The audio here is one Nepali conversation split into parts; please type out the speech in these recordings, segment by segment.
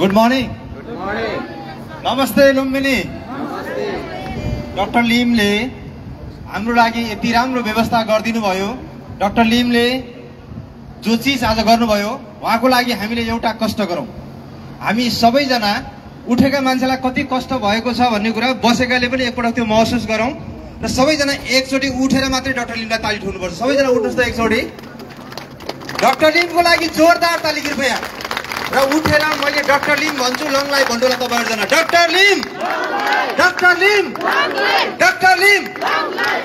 Good morning. नमस्ते लुम्बिनी। डाक्टर लिमले हाम्रो लागि यति राम्रो व्यवस्था गरिदिनु भयो। डाक्टर लिमले जो चिज आज गर्नुभयो उहाँको लागि हामीले एउटा कष्ट गरौँ। हामी सबैजना उठेका मान्छेलाई कति कष्ट भएको छ भन्ने कुरा बसेकाले पनि एकपटक त्यो महसुस गरौँ र सबैजना एकचोटि उठेर मात्रै डाक्टर लिमलाई ताली ठोक्नुपर्छ। सबैजना उठ्नुहोस् त एकचोटि। डाक्टर लिमको लागि जोरदार ताली कृपया। र उठेर मैले डाक्टर लिम भन्छु, लङलाई भन्डोला तपाईँहरूजना। Doctor Lim, doctor Lim, doctor Lim.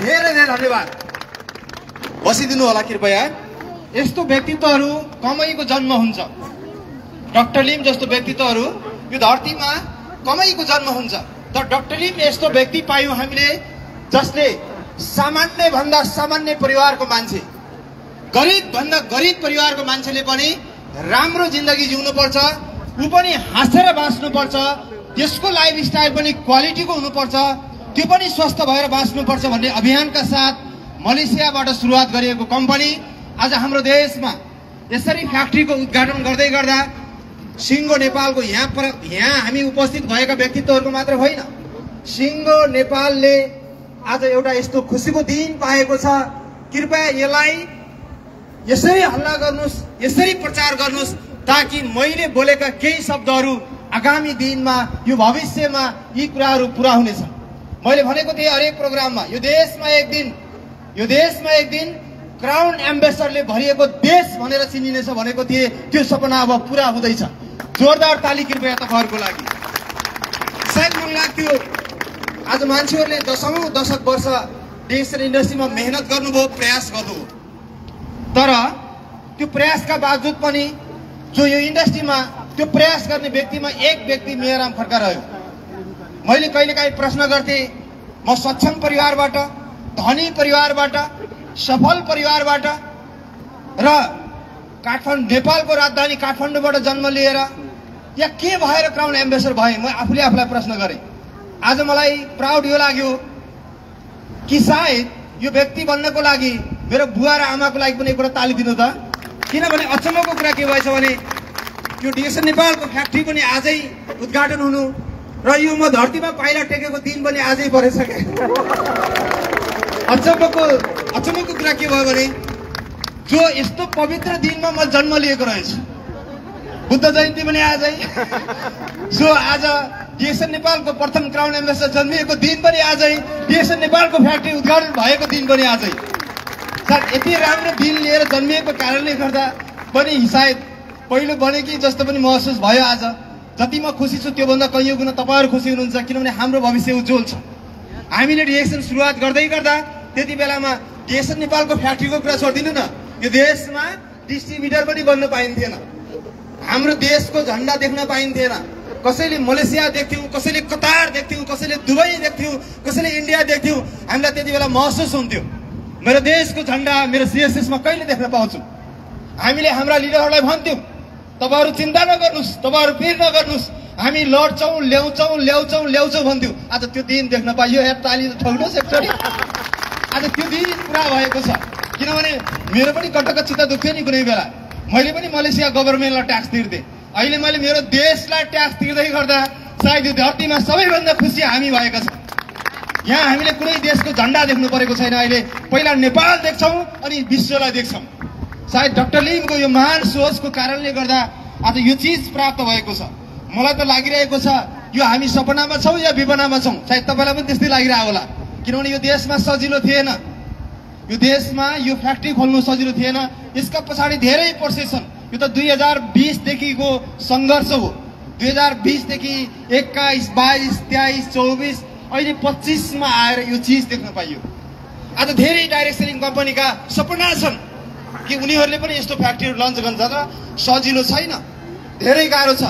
धेरै धेरै धन्यवाद। बसिदिनु होला कृपया। यस्तो व्यक्तित्वहरू कमैको जन्म हुन्छ। डाक्टर लिम जस्तो व्यक्तित्वहरू यो धरतीमा कमैको जन्म हुन्छ। तर डाक्टर लिम यस्तो व्यक्ति पायौँ हामीले जसले सामान्य भन्दा सामान्य परिवारको मान्छे, गरिब भन्दा गरिब परिवारको मान्छेले पनि राम्रो जिन्दगी जिउनुपर्छ, ऊ पनि हाँसेर बाँच्नुपर्छ, त्यसको लाइफस्टाइल पनि क्वालिटीको हुनुपर्छ, त्यो पनि स्वस्थ भएर बाँच्नुपर्छ भन्ने अभियानका साथ मलेसियाबाट सुरुवात गरिएको कम्पनी आज हाम्रो देशमा यसरी फ्याक्ट्रीको उद्घाटन गर्दै गर्दा सिङ्गो नेपालको यहाँ हामी उपस्थित भएका व्यक्तित्वहरूको मात्र होइन, सिङ्गो नेपालले आज एउटा यस्तो खुसीको दिन पाएको छ। कृपया यसलाई यसरी हल्ला गर्नुहोस्, यसरी प्रचार गर्नुहोस् ताकि मैले बोलेका केही शब्दहरू आगामी दिनमा यो भविष्यमा यी कुराहरू पुरा हुनेछ। मैले भनेको थिएँ हरेक प्रोग्राममा यो देशमा एक दिन क्राउन एम्बेसडरले भरिएको देश भनेर चिनिनेछ भनेको थिएँ। त्यो सपना अब पुरा हुँदैछ। जोरदार ताली कृपया तपाईँहरूको लागि। सायद मलाई लाग्थ्यो आज मान्छेहरूले दशौं दशक वर्ष डिजिटल इन्डस्ट्रीमा मेहनत गर्नुभयो, प्रयास गर्नुभयो, तर त्यो प्रयासका बावजुद पनि जो यो इन्डस्ट्रीमा त्यो प्रयास गर्ने व्यक्तिमा एक व्यक्ति मेहराम खड्का रह्यो। मैले कहिलेकाहीँ प्रश्न गर्थेँ, म सक्षम परिवारबाट, धनी परिवारबाट, सफल परिवारबाट र काठमाडौँ नेपालको राजधानी काठमाडौँबाट जन्म लिएर या के भएर क्राउन एम्बेसडर भएँ? म आफूले आफूलाई प्रश्न गरेँ। आज मलाई प्राउड यो लाग्यो कि सायद यो व्यक्ति बन्नको लागि मेरो बुवा र आमाको लागि पनि एकपल्ट ताली दिनु त। किनभने अचम्मको कुरा के भएछ भने यो डिएसएन नेपालको फ्याक्ट्री पनि आजै उद्घाटन हुनु र यो म धरतीमा पाइला टेकेको दिन पनि आजै परेछ क्या। अचम्मको कुरा के भयो भने जो यस्तो पवित्र दिनमा म जन्म लिएको रहेछु, बुद्ध जयन्ती पनि आजै, जो आज डिएसएन नेपालको प्रथम क्राउन एम्बेसडर जन्मिएको दिन पनि आजै, डिएसएन नेपालको फ्याक्ट्री उद्घाटन भएको दिन पनि आजै। यति राम्रो दिन लिएर जन्मिएको कारणले गर्दा पनि सायद पहिलो बने कि जस्तो पनि महसुस भयो। आज जति म खुसी छु त्योभन्दा कैयौँ गुणा तपाईँहरू खुसी हुनुहुन्छ, किनभने हाम्रो भविष्य उज्जवल छ। हामीले डिएसएन सुरुवात गर्दै गर्दा त्यति बेलामा डिएसएन नेपालको फ्याक्ट्रीको कुरा छोडिदिनु न, यो देशमा डिस्ट्रिब्युटर पनि बन्न पाइन्थेन, हाम्रो देशको झन्डा देख्न पाइन्थेन। कसैले मलेसिया देख्थ्यौँ, कसैले कतार देख्थ्यौँ, कसैले दुबई देख्थ्यौँ, कसैले इन्डिया देख्थ्यौँ। हामीलाई त्यति बेला महसुस हुन्थ्यो मेरो देशको झन्डा मेरो सिएसएसमा कहिले देख्न पाउँछु। हामीले हाम्रा लिडरहरूलाई भन्थ्यौँ, तपाईँहरू चिन्ता नगर्नुहोस्, तपाईँहरू पिर नगर्नुहोस्, हामी लड्छौँ, ल्याउँछौँ भन्थ्यौँ। आज त्यो दिन देख्न पाइयो। हेर ताली ठोक्नुहोस् एकचोटि। आज त्यो दिन पुरा भएको छ। किनभने मेरो पनि कटकचित्त दुख्थ्यो नि कुनै बेला। मैले पनि मलेसिया गभर्मेन्टलाई ट्याक्स तिर्थेँ। अहिले मैले मेरो देशलाई ट्याक्स तिर्दै गर्दा सायद यो धरतीमा सबैभन्दा खुसी हामी भएका छौँ। यहाँ हामीले कुनै देशको झन्डा देख्नु परेको छैन। अहिले पहिला नेपाल देख्छौँ अनि विश्वलाई देख्छौँ। सायद डाक्टर लिमको यो महान सोचको कारणले गर्दा आज यो चिज प्राप्त भएको छ। मलाई त लागिरहेको छ यो हामी सपनामा छौँ या विपनामा छौँ। सायद तपाईँलाई पनि त्यस्तै लागिरहेको होला, किनभने यो देशमा सजिलो थिएन। यो देशमा यो फ्याक्ट्री खोल्नु सजिलो थिएन। यसका पछाडि धेरै प्रोसेस छन्। यो त 2020 देखिको सङ्घर्ष हो। 2020 देखि 21, 22, 23, 24 अहिले 25 मा आएर यो चिज देख्न पाइयो। आज धेरै डाइरेक्ट सेलिङ कम्पनीका सपना छन् कि उनीहरूले पनि यस्तो फ्याक्ट्रीहरू लन्च गर्न, तर सजिलो छैन, धेरै गाह्रो छ।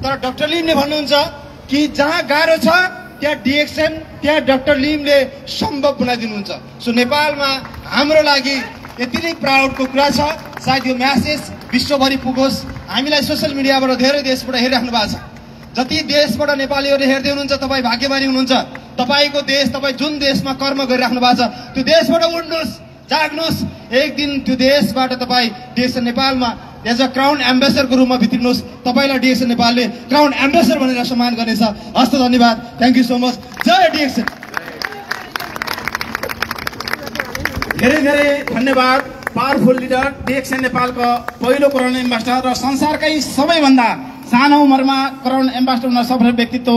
तर डाक्टर लिमले भन्नुहुन्छ कि जहाँ गाह्रो छ त्यहाँ डिएक्सन, त्यहाँ डाक्टर लिमले सम्भव बनाइदिनुहुन्छ। सो नेपालमा हाम्रो लागि यति नै प्राउडको कुरा छ। सायद यो म्यासेज विश्वभरि पुगोस्। हामीलाई सोसियल मिडियाबाट धेरै देशबाट हेरिराख्नु भएको छ। जति देशबाट नेपालीहरूले हेर्दै हुनुहुन्छ तपाईँ भाग्यमानी हुनुहुन्छ। तपाईँको देश, तपाईँ जुन देशमा कर्म गरिराख्नु भएको छ त्यो देशबाट उड्नुहोस्, जाग्नुहोस्, एक दिन त्यो देशबाट तपाईँ डिएक्सन नेपालमा एज अ क्राउन एम्बेसडरको रूपमा भित्रिनुहोस्। तपाईँलाई डिएक्सन नेपालले क्राउन एम्बेसडर भनेर सम्मान गर्नेछ। हस्त, धन्यवाद। Thank you so much. जय डिएक्सन। धेरै धेरै धन्यवाद। पावरफुल लिडर, डिएक्सन नेपालको पहिलो कोरोना एम्बेसडर र संसारकै सबैभन्दा सानो उमेरमा कोरोना एम्बेसडर हुन सफल व्यक्तित्व